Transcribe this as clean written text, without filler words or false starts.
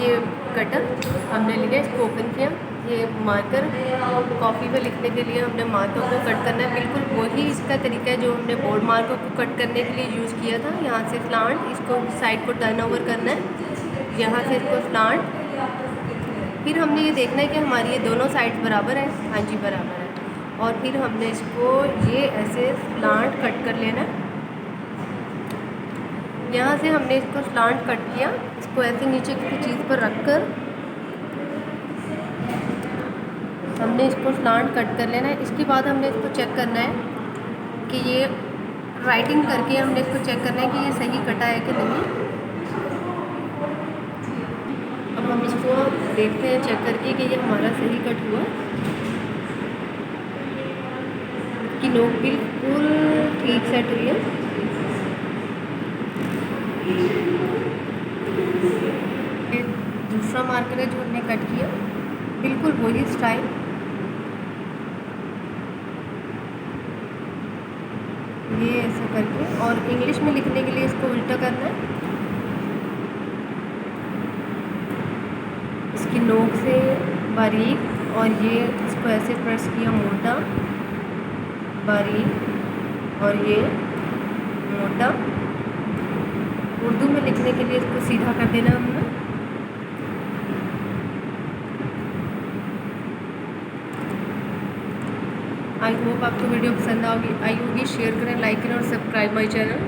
ये कटर हमने लिया, इसको ओपन किया। ये मार्कर, कॉपी पे लिखने के लिए हमने मार्कर को कट करना है। बिल्कुल वही इसका तरीका है जो हमने बोर्ड मार्कर को कट करने के लिए यूज़ किया था। यहाँ से स्लांट, इसको साइड को टर्न ओवर करना है, यहाँ से इसको स्लांट। फिर हमने ये देखना है कि हमारी ये दोनों साइड्स बराबर है। हाँ जी, बराबर है। और फिर हमने इसको ये ऐसे स्लांट कट कर लेना है। यहाँ से हमने इसको स्लांट कट किया, इसको ऐसे नीचे किसी चीज़ पर रखकर हमने इसको स्लांट कट कर लेना है। इसके बाद हमने इसको चेक करना है कि ये राइटिंग करके हमने इसको चेक करना है कि ये सही कटा है कि नहीं। अब हम इसको देखते हैं चेक करके कि ये हमारा सही कट हुआ, कि नोक बिल्कुल ठीक सेट हुई है। ये दूसरा मार्कर है जो हमने कट किया, बिल्कुल वही स्टाइल। ये ऐसे करके, और इंग्लिश में लिखने के लिए इसको उल्टा करना है। इसकी नोक से बारीक, और ये इसको ऐसे प्रेस किया, मोटा बारीक, और ये मोटा। उर्दू में लिखने के लिए इसको सीधा कर देना हमने। आई होप आपको वीडियो पसंद आई होगी। शेयर करें, लाइक करें और सब्सक्राइब माई चैनल।